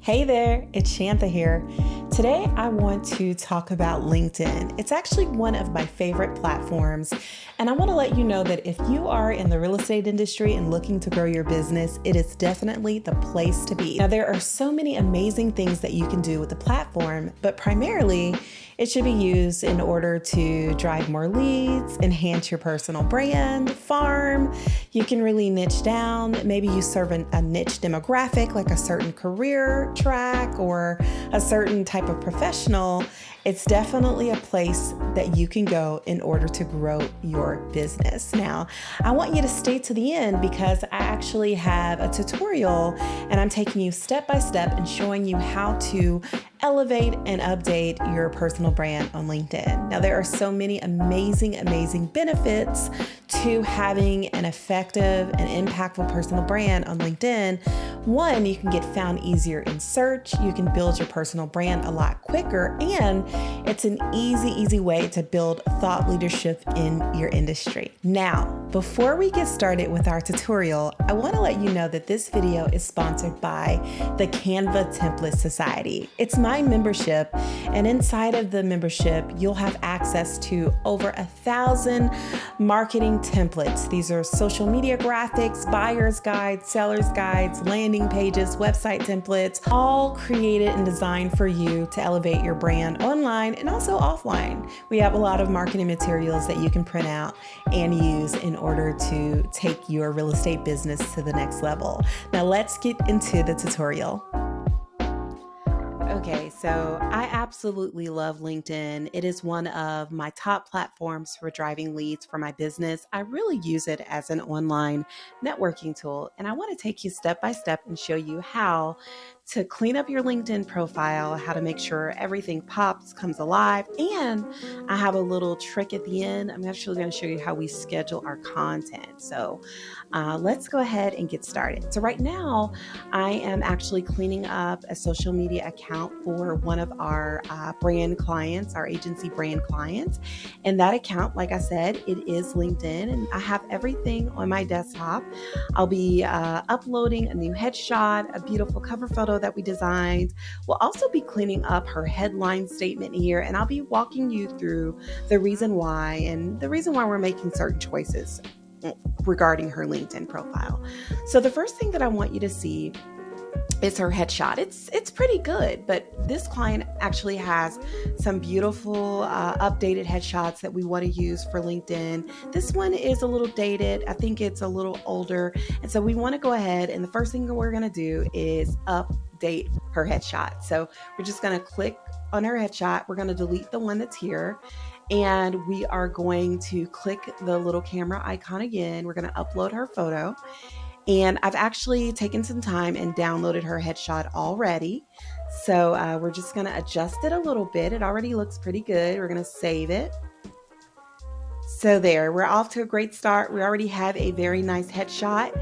Hey there, it's Shantha here. Today I want to talk about LinkedIn. It's actually one of my favorite platforms, and I want to let you know that if you are in the real estate industry and looking to grow your business, it is definitely the place to be. Now, there are so many amazing things that you can do with the platform, but primarily it should be used in order to drive more leads, enhance your personal brand, farm. You can really niche down. Maybe you serve a niche demographic, like a certain career track or a certain type of professional. It's definitely a place that you can go in order to grow your business. Now, I want you to stay to the end because I actually have a tutorial and I'm taking you step by step and showing you how to elevate and update your personal brand on LinkedIn. Now, there are so many amazing benefits to having an effective and impactful personal brand on LinkedIn. One, you can get found easier in search. You can build your personal brand a lot quicker, and it's an easy way to build thought leadership in your industry. Now, before we get started with our tutorial, I want to let you know that this video is sponsored by the Canva Template Society. It's my membership, and inside of the membership, you'll have access to over 1,000 marketing templates. These are social media graphics, buyer's guides, seller's guides, landing pages, website templates, all created and designed for you to elevate your brand online and also offline. We have a lot of marketing materials that you can print out and use in order to take your real estate business to the next level. Now let's get into the tutorial. Okay, so I absolutely love LinkedIn. It is one of my top platforms for driving leads for my business. I really use it as an online networking tool, and I want to take you step by step and show you how to clean up your LinkedIn profile, how to make sure everything pops, comes alive, and I have a little trick at the end. I'm actually going to show you how we schedule our content. So let's go ahead and get started. So right now, I am actually cleaning up a social media account for one of our brand clients, our agency brand clients. And that account, like I said, it is LinkedIn, and I have everything on my desktop. I'll be uploading a new headshot, a beautiful cover photo that we designed. We'll also be cleaning up her headline statement here, and I'll be walking you through the reason why and the reason why we're making certain choices regarding her LinkedIn profile. So the first thing that I want you to see is her headshot. It's pretty good, but this client actually has some beautiful updated headshots that we want to use for LinkedIn. This one is a little dated. I think it's a little older. And so we want to go ahead, and the first thing that we're going to do is update her headshot. So we're just going to click on her headshot. We're going to delete the one that's here. And we are going to click the little camera icon again. We're going to upload her photo. And I've actually taken some time and downloaded her headshot already. So we're just going to adjust it a little bit. It already looks pretty good. We're going to save it. So there, we're off to a great start. We already have a very nice headshot.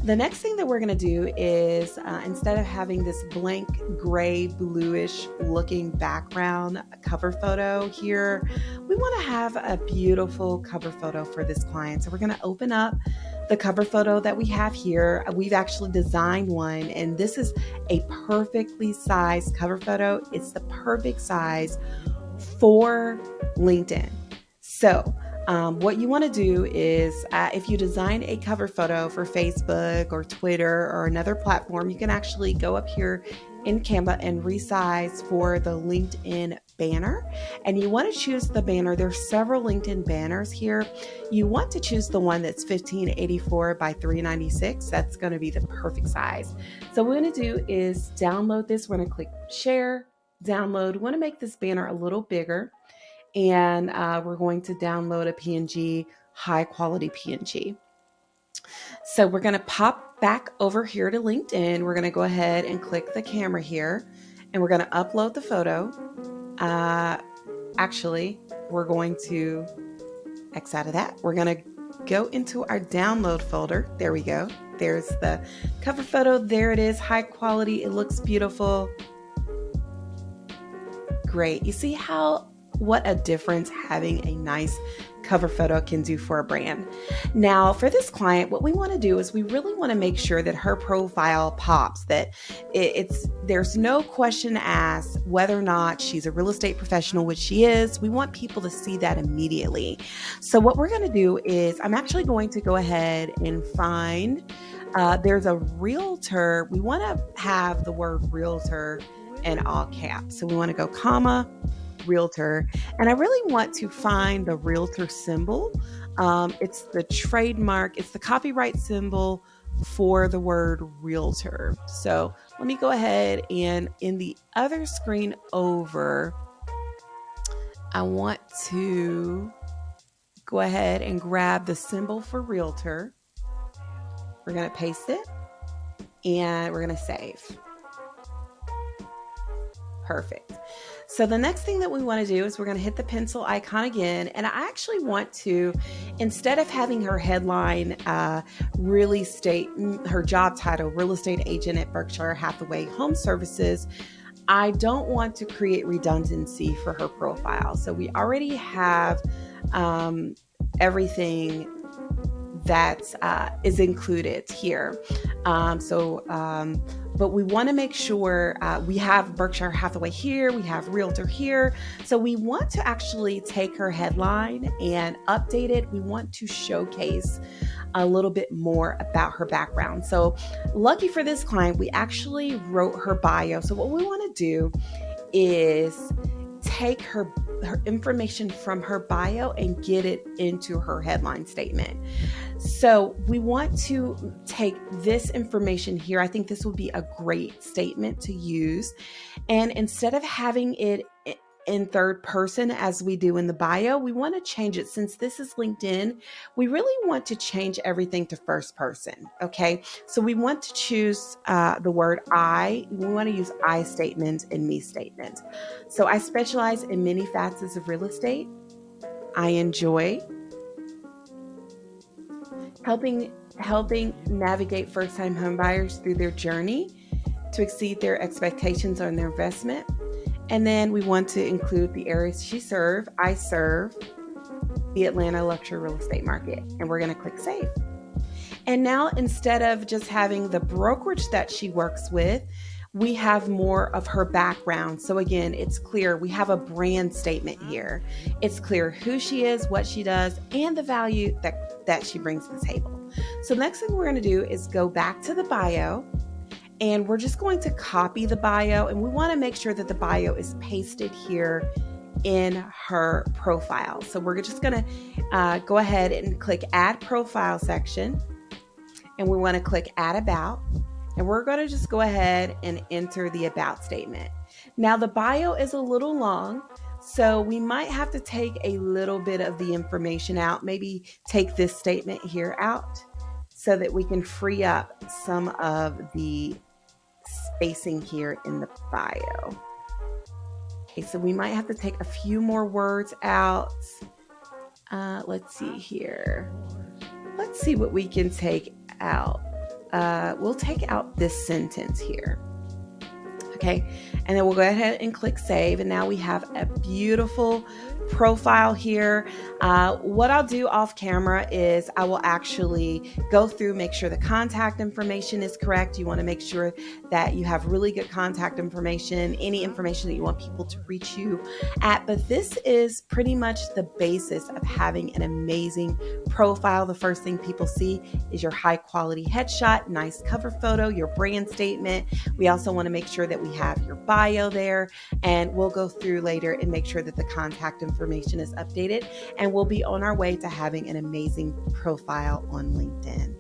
The next thing that we're going to do is instead of having this blank gray bluish looking background cover photo here, we want to have a beautiful cover photo for this client. So we're going to open up the cover photo that we have here. We've actually designed one, and this is a perfectly sized cover photo. It's the perfect size for LinkedIn. So what you want to do is if you design a cover photo for Facebook or Twitter or another platform, you can actually go up here in Canva and resize for the LinkedIn banner. And you want to choose the banner. There's several LinkedIn banners here. You want to choose the one that's 1584 by 396. That's going to be the perfect size. So what we're going to do is download this. We're going to click share, download. We want to make this banner a little bigger. And we're going to download a PNG, high quality PNG. So we're going to pop back over here to LinkedIn. We're going to go ahead and click the camera here, and we're going to upload the photo. Actually, we're going to X out of that. We're going to go into our download folder. There we go. There's the cover photo. There it is, high quality. It looks beautiful. Great. You see how what a difference having a nice cover photo can do for a brand. Now, for this client, what we want to do is we really want to make sure that her profile pops, that there's no question asked whether or not she's a real estate professional, which she is. We want people to see that immediately. So what we're going to do is I'm actually going to go ahead and find there's a realtor. We want to have the word realtor in all caps. So we want to go comma, realtor. And I really want to find the realtor symbol. It's the trademark, it's the copyright symbol for the word realtor. So let me go ahead and in the other screen over, I want to go ahead and grab the symbol for realtor. We're going to paste it and we're going to save. Perfect. So the next thing that we want to do is we're going to hit the pencil icon again. And I actually want to, instead of having her headline really state her job title, real estate agent at Berkshire Hathaway Home Services, I don't want to create redundancy for her profile. So we already have everything that is included here. But we want to make sure we have Berkshire Hathaway here, we have realtor here. So we want to actually take her headline and update it. We want to showcase a little bit more about her background. So lucky for this client, we actually wrote her bio. So what we want to do is take her information from her bio and get it into her headline statement. So we want to take this information here. I think this would be a great statement to use. And instead of having it in third person as we do in the bio, we want to change it. Since this is LinkedIn, we really want to change everything to first person. Okay. So we want to choose the word I. We want to use I statements and me statements. So I specialize in many facets of real estate. I enjoy helping navigate first-time homebuyers through their journey to exceed their expectations on their investment. And then we want to include the areas she serves. I serve the Atlanta luxury real estate market, and we're going to click save. And now instead of just having the brokerage that she works with, we have more of her background. So again, it's clear we have a brand statement here. It's clear who she is, what she does, and the value that she brings to the table. So next thing we're going to do is go back to the bio, and we're just going to copy the bio, and we want to make sure that the bio is pasted here in her profile. So we're just going to go ahead and click add profile section, and we want to click add about. And we're going to just go ahead and enter the about statement. Now the bio is a little long, so we might have to take a little bit of the information out, maybe take this statement here out so that we can free up some of the spacing here in the bio. Okay, so we might have to take a few more words out. Let's see here. Let's see what we can take out. We'll take out this sentence here. Okay, and then we'll go ahead and click save. And now we have a beautiful profile here. What I'll do off camera is I will actually go through, make sure the contact information is correct. You want to make sure that you have really good contact information, any information that you want people to reach you at. But this is pretty much the basis of having an amazing profile. The first thing people see is your high quality headshot, nice cover photo, your brand statement. We also want to make sure that we have your bio there, and we'll go through later and make sure that the contact information is updated, and we'll be on our way to having an amazing profile on LinkedIn.